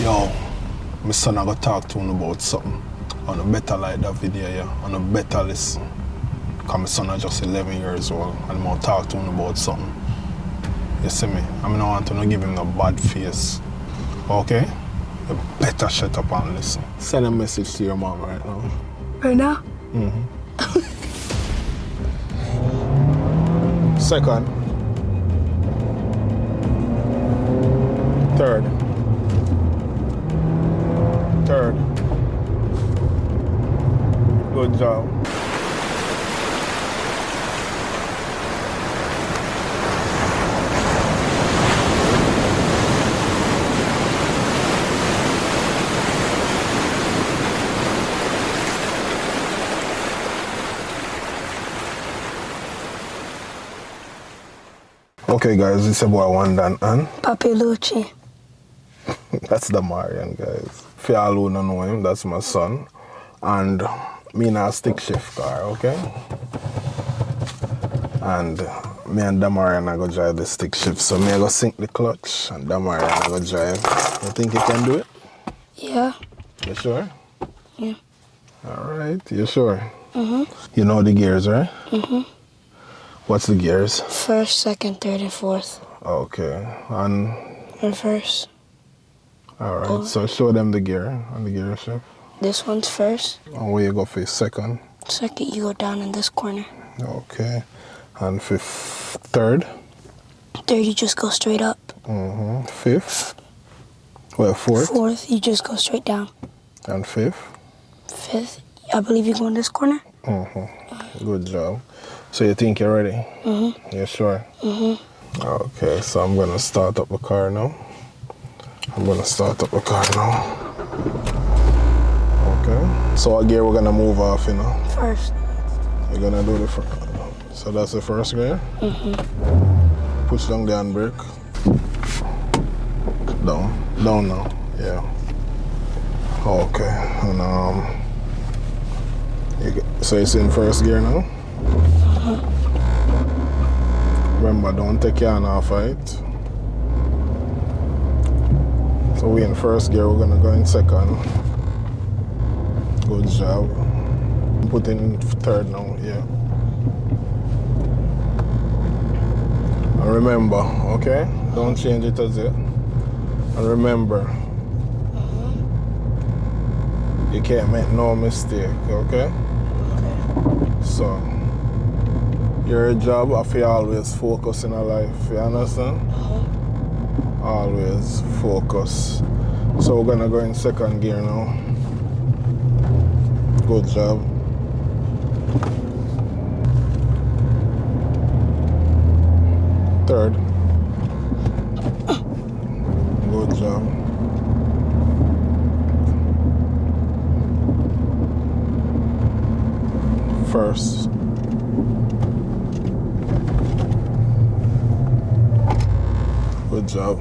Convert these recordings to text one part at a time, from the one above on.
Yo, my son I got talk to him about something. On a better like that video, yeah. On a better listen. Cause my son is just 11 years old and I'm gonna talk to him about something. You see me? I mean, I want to give him no bad face. Okay? You better shut up and listen. Send a message to your mom right now. Right now? Mm-hmm. Second. Third. Good job. Okay guys, this is boy Wandan and Papi Lucci. that's the Marian guys. For y'all who don't know him, that's my son. And me in a stick shift car, okay? And me and Damarian I go drive the stick shift. So me I go sink the clutch and Damarian I go drive. You think you can do it? Yeah. You sure? Yeah. Alright, you sure? Mm-hmm. You know the gears, right? Mm-hmm. What's the gears? First, second, third, and fourth. Okay, and Reverse. alright, so show them the gear on the gear shift. This one's first. And where you go for second? Second, you go down in this corner. Okay, and third? Third, you just go straight up. Mm-hmm. Fifth? Well, fourth? Fourth, you just go straight down. And fifth? Fifth, I believe you go in this corner. Mm-hmm. Good job. So you think you're ready? Mm-hmm. You sure? Mm-hmm. Okay, so I'm gonna start up the car now. Okay, so what gear we're gonna move off, you know? First. You're gonna do the first. So that's the first gear? Mm-hmm. Push down the handbrake. Down now, yeah. Okay, and so it's in first gear now? Mm-hmm. Remember, don't take your hand off it. So we in first gear, we're gonna go in second. Good job. Put in third now, yeah. And remember, okay? Don't change it as yet. And remember, you can't make no mistake, okay? So, your job if you always focus in a life, you understand? Always focus. So we're gonna go in second gear now. Good job. Third. Good job. First. Good job.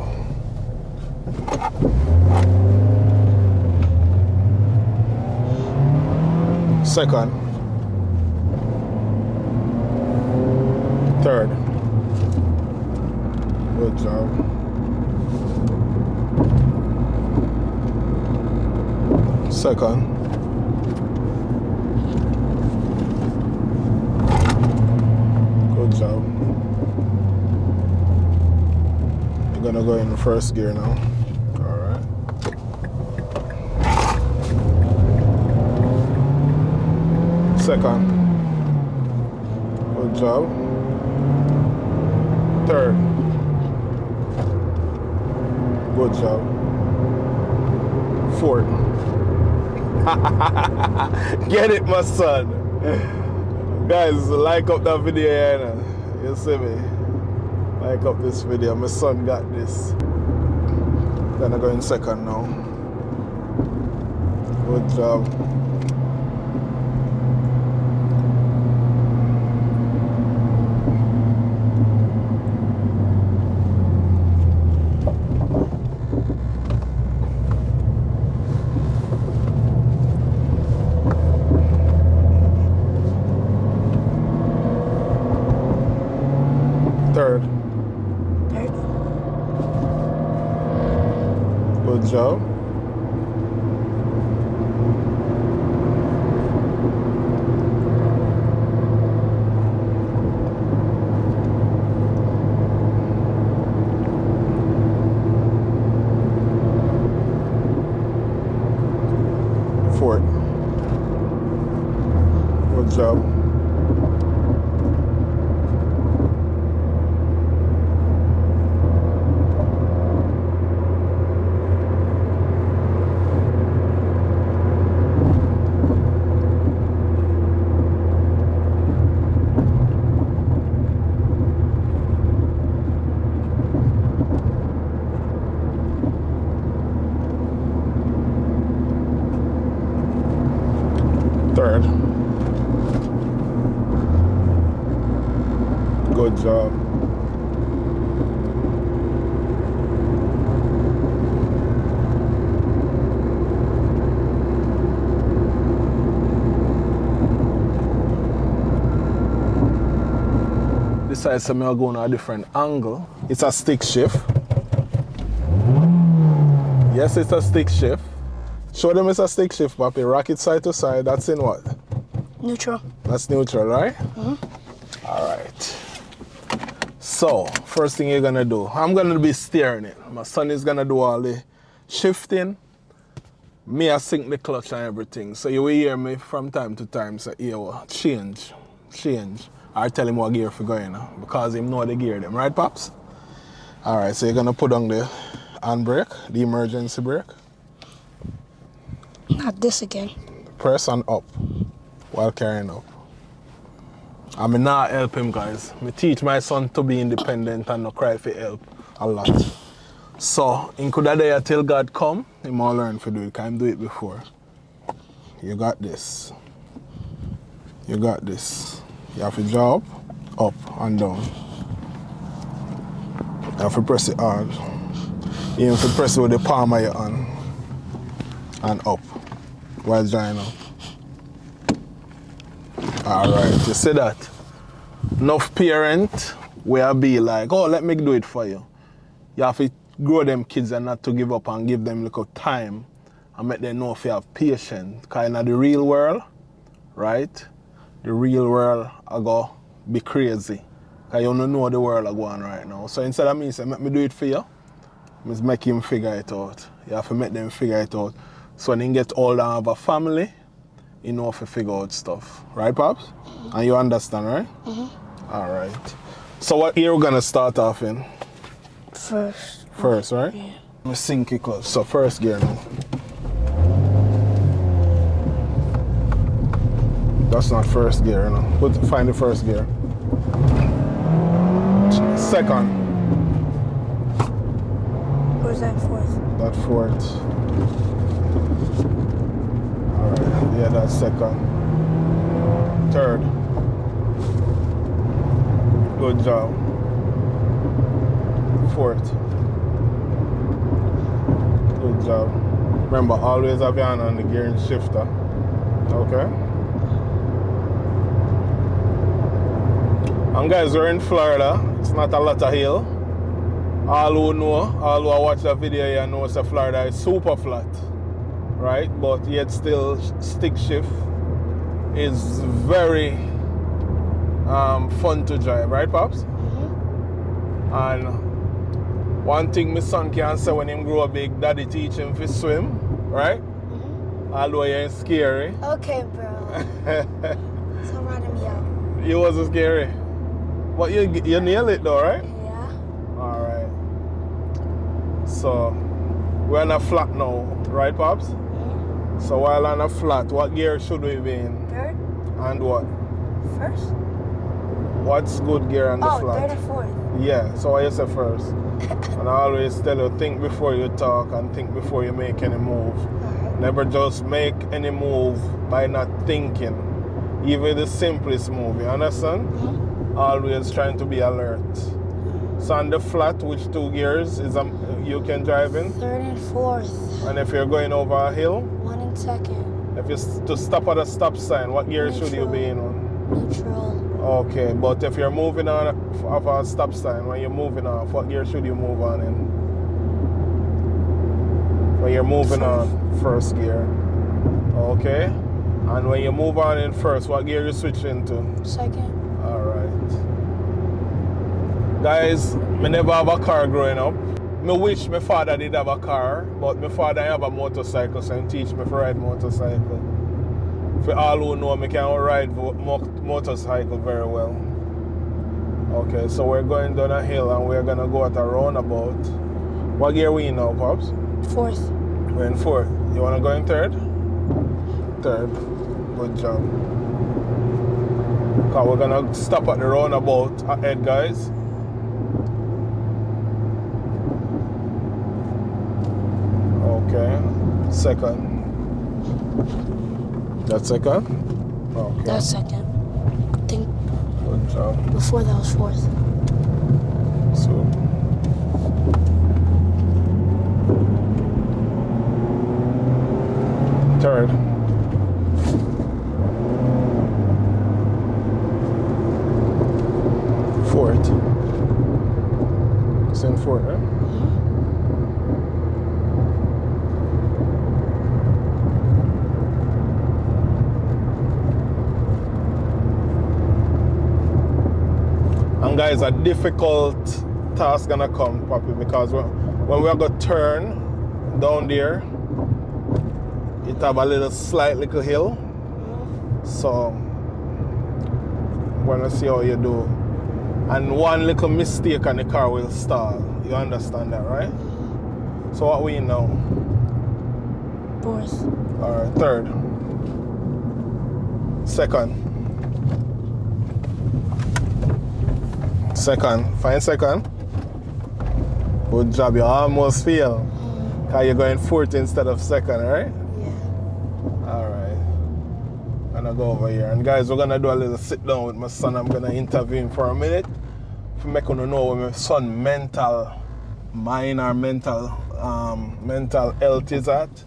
Second. Third. Good job. Second. Good job. You're gonna go in first gear now. Alright. Second. Good job. Third. Good job. Fourth. Get it, my son. Guys, like up that video here, you know? You see me? Like up this video. My son got this. Gonna go in second now. Good job. Third. Third. Good job. job. Third. Good job. Decided to go on a different angle. It's a stick shift. Yes, it's a stick shift. Show them it's a stick shift, Papi. Rock it side to side. That's in what? Neutral. That's neutral, right? Mm-hmm. All right. So, first thing you're gonna do, I'm gonna be steering it. My son is gonna do all the shifting. Me, I sync the clutch and everything. So you will hear me from time to time say, yo, change. I tell him what gear for going because him know the gear them, right, Pops? All right, so you're gonna put on the handbrake, the emergency brake. Not this again. Press and up while carrying up. I mean, not help him, guys. I teach my son to be independent and not cry for help a lot. So, in could there till God come, he might learn to do it. Can't do it before. You got this. You got this. You have to jump up and down. You have to press it hard. You have to press it with the palm of your hand and up while drying up. Alright, you see that? Enough parent will be like, oh, let me do it for you. You have to grow them kids and not to give up and give them little time and make them know if you have patience. Because in the real world, right? The real world I go be crazy. Because you don't know the world I go on right now. So instead of me saying, let me do it for you, I just make him figure it out. You have to make them figure it out. So when they get older and have a family, you know how to figure out stuff. Right, Pops? Mm-hmm. And you understand, right? Mm-hmm. All right. So what gear we're going to start off in? First. First, right? Yeah. Let me sync it close. So first gear now. That's not first gear, you know. Find the first gear. Second. Where's that fourth? That fourth. Alright, yeah, that's second. Third. Good job. Fourth. Good job. Remember, always have your hand on the gear and shifter. Okay? And guys, we're in Florida. It's not a lot of hill. All who watch the video here know that Florida is super flat, right? But yet still stick shift is very fun to drive, right, Pops? Mm-hmm. And one thing my son can say when him grow up big, daddy teach him to swim, right? Mm-hmm. Although he ain't scary. Okay, bro. So riding me out. You wasn't scary. But you nail it though, right? Yeah. Alright. So we're on a flat now, right, Pops? Mm-hmm. So while on a flat, what gear should we be in? Third. And what? First. What's good gear on the flat? Third and fourth. Yeah, so what you say first? And I always tell you, think before you talk and think before you make any move. Right. Never just make any move by not thinking. Even the simplest move, you understand? Mm-hmm. Always trying to be alert. So on the flat, which two gears is you can drive in? Third and fourth. And if you're going over a hill? One and second. If you to stop at a stop sign, what gear should you be in on? Neutral. Okay, but if you're moving on off a stop sign, when you're moving off, what gear should you move on in? When you're moving on, first gear. Okay. And when you move on in first, what gear you switch into? Second. Alright. Guys, I never have a car growing up. I wish my father did have a car, but my father have a motorcycle, so he teach me to ride motorcycle. For all who know, I can ride motorcycle very well. Okay, so we're going down a hill and we're gonna go at a roundabout. What gear we in now, Pops? Fourth. We're in fourth. You wanna go in third? Third. Good job. Cause we're gonna stop at the roundabout ahead, guys. Okay. Second. That's second? Okay. That's second. I think Good job. before that was fourth. So. Third. Fourth. It's in fourth, right? And guys, a difficult task gonna come, Papi, because when we are gonna turn down there, it have a slight little hill. So we're gonna see how you do. And one little mistake and the car will stall. You understand that, right? So what we know? Fourth. Alright, third. Second. Second. Find second. Good job. You almost fail. Because you're going fourth instead of second, right? Yeah. Alright. I'm gonna go over here. And guys, we're gonna do a little sit down with my son. I'm gonna interview him for a minute. To make him know where my son mental health is at.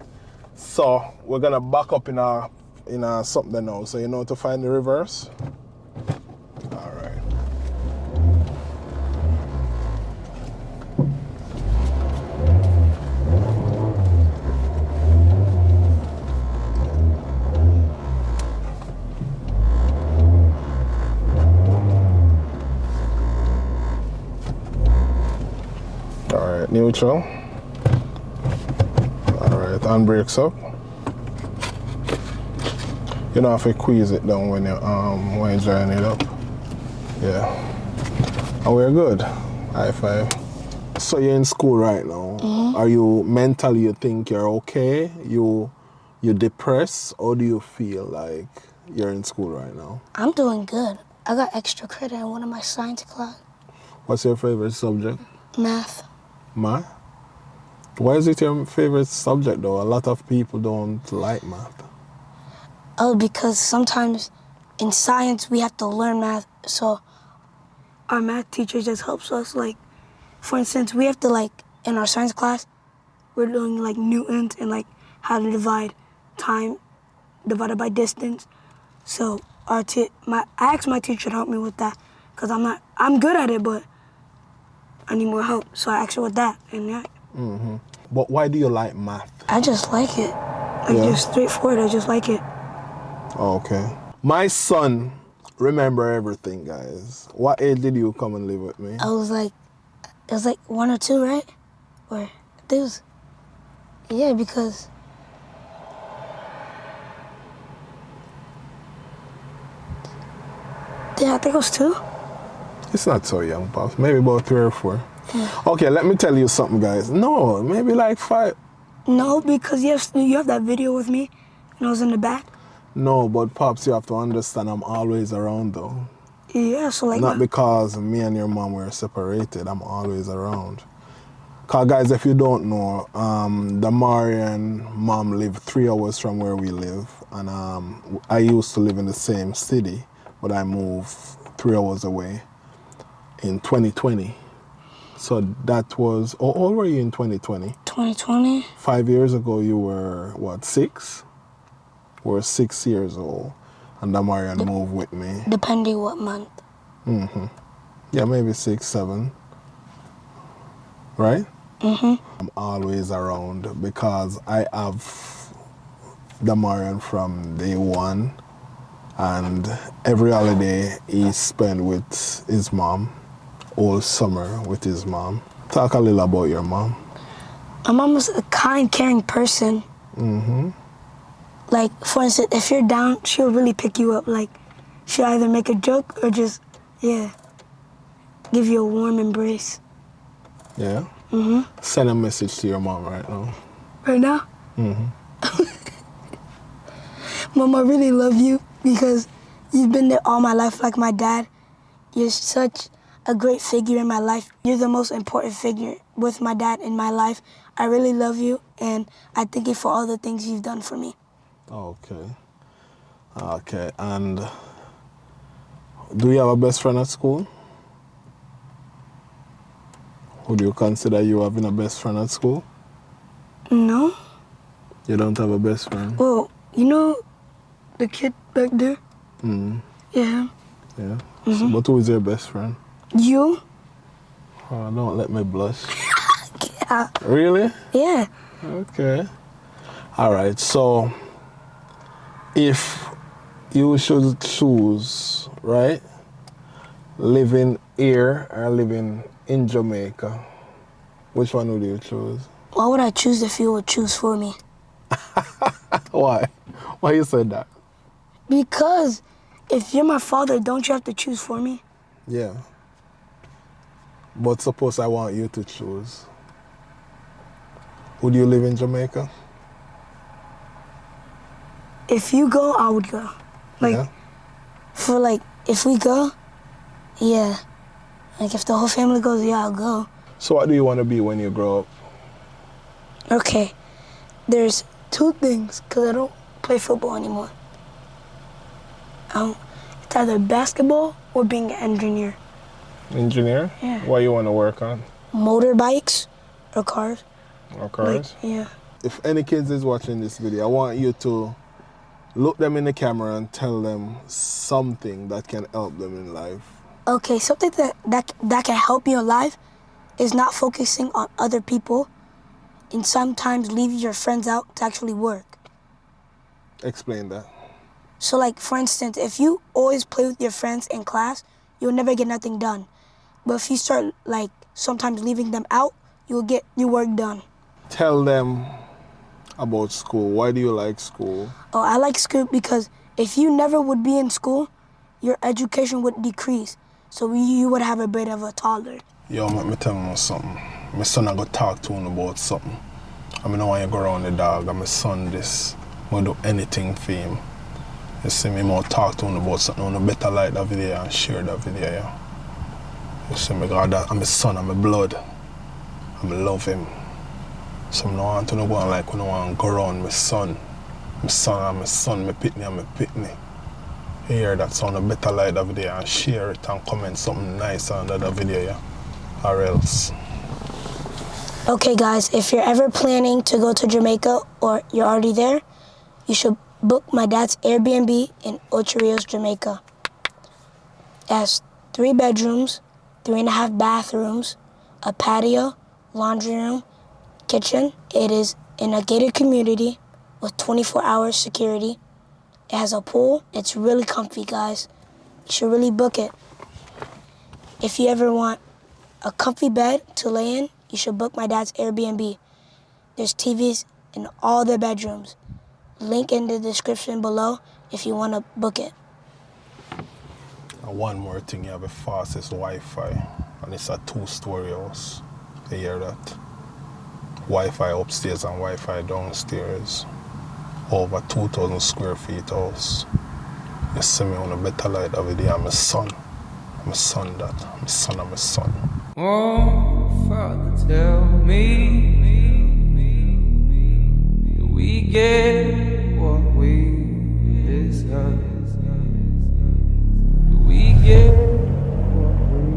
So we're gonna back up in a something now. So you know to find the reverse. All right. All right, neutral. All right, handbrakes up. You don't have to squeeze it down when you're drying it up. Yeah. And we're good. High five. So you're in school right now. Mm-hmm. Are you mentally, you think you're okay? You depressed, or do you feel like you're in school right now? I'm doing good. I got extra credit in one of my science class. What's your favorite subject? Math. Math? Why is it your favorite subject though? A lot of people don't like math. Oh, because sometimes in science we have to learn math, so our math teacher just helps us. Like, for instance, we have to in our science class, we're doing Newton's and how to divide time divided by distance. So I asked my teacher to help me with that because I'm good at it, but I need more help. So I asked her with that, and yeah. Mm-hmm. But why do you like math? I just like it. Just straightforward, I just like it. Okay. My son remember everything, guys. What age did you come and live with me? It was 1 or 2, right? Or I think it was, yeah, because yeah, I think it was 2. It's not so young, Pops. Maybe about 3 or 4. Yeah. Okay, let me tell you something, guys. No, maybe 5. No, because you have that video with me, and I was in the back. No, but Pops, you have to understand I'm always around, though. Yeah, so Not because me and your mom were separated. I'm always around. Because, guys, if you don't know, the Marian mom lived 3 hours from where we live. And I used to live in the same city, but I moved 3 hours away in 2020. So that was, how old were you in 2020? 2020. 5 years ago, you were, what, 6? We were 6 years old. And Damarian moved with me. Depending what month. Mm-hmm. Yeah, maybe 6, 7. Right? Mm-hmm. I'm always around because I have Damarian from day one. And every holiday he spent with his mom. All summer with his mom. Talk a little about your mom. My mom was a kind, caring person. Mm-hmm. Like, for instance, if you're down, she'll really pick you up. Like, she'll either make a joke or just, yeah, give you a warm embrace. Yeah? Send a message to your mom right now. Right now? Mom, I really love you because you've been there all my life like my dad. You're such a great figure in my life. You're the most important figure with my dad in my life. I really love you, and I thank you for all the things you've done for me. Okay. Okay, and do you have a best friend at school? Would you consider you having a best friend at school? No. You don't have a best friend? Well, you know the kid back there? Yeah. Yeah? So, but who is your best friend? You? Oh, don't let me blush. Yeah. Really? Yeah. Okay. All right, so if you should choose, right, living here or living in Jamaica, which one would you choose? Why would I choose if you would choose for me? Why? Why you said that? Because if you're my father, don't you have to choose for me? Yeah. But suppose I want you to choose. Would you live in Jamaica? If you go, I would go. Like, Yeah. for like, if we go, yeah. Like, if the whole family goes, yeah, I'll go. So what do you want to be when you grow up? Okay, there's two things, because I don't play football anymore. It's either basketball or being an engineer. Engineer? Yeah. What you want to work on? Motorbikes or cars. Or cars? Like, yeah. If any kids is watching this video, I want you to look them in the camera and tell them something that can help them in life. Okay, something that can help you in life is not focusing on other people and sometimes leave your friends out to actually work. Explain that. So like, for instance, if you always play with your friends in class, you'll never get nothing done. But if you start like sometimes leaving them out, you'll get your work done. Tell them about school. Why do you like school? Oh, I like school because if you never would be in school, your education would decrease. So you would have a bit of a toddler. Yo, let me tell you something. My son I go talk to him about something. I mean, I want you go around the dog and my son this. I do anything for him. You see me, I talk to him about something. I better like that video and share that video, yeah. You see me, God, that, I'm my son, I'm my blood. I love him. So I don't want to go on like when I want to go around my son. My son and my son, my pitney and my pitney. You hear that sound, I better like that video and share it and comment something nice under that video, yeah. Or else. Okay guys, if you're ever planning to go to Jamaica or you're already there, you should book my dad's Airbnb in Ocho Rios, Jamaica. It has 3 bedrooms, 3.5 bathrooms, a patio, laundry room, kitchen. It is in a gated community with 24-hour security. It has a pool. It's really comfy, guys. You should really book it. If you ever want a comfy bed to lay in, you should book my dad's Airbnb. There's TVs in all the bedrooms. Link in the description below if you want to book it. And one more thing, you have the fastest Wi-Fi, and it's a 2-story house. You hear that? Wi-Fi upstairs and Wi-Fi downstairs. Over 2,000 square feet house. You see me on a better light every day. I'm a son. I'm a son that. I'm a son of my son. Oh, Father, tell me, do we get what we deserve? Do we get what we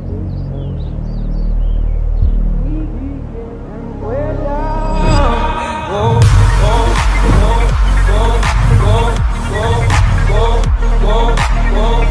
deserve? We're down. Oh, oh, oh, oh, oh, oh, oh, oh, oh.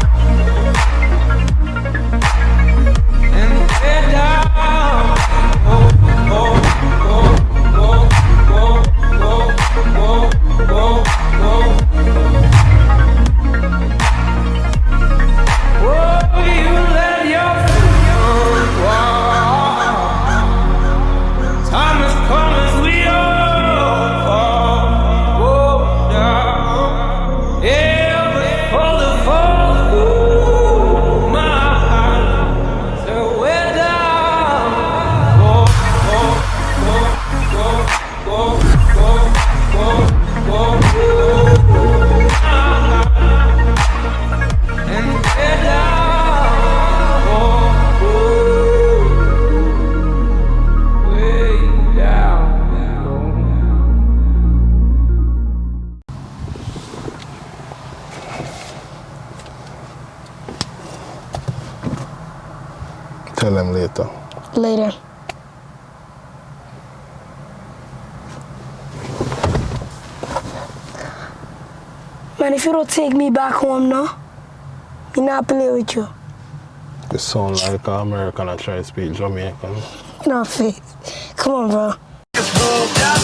tell them later. Later. Man, if you don't take me back home now, me not play with you. You sound like an American and try to speak Jamaican. No, faith. Come on, bro.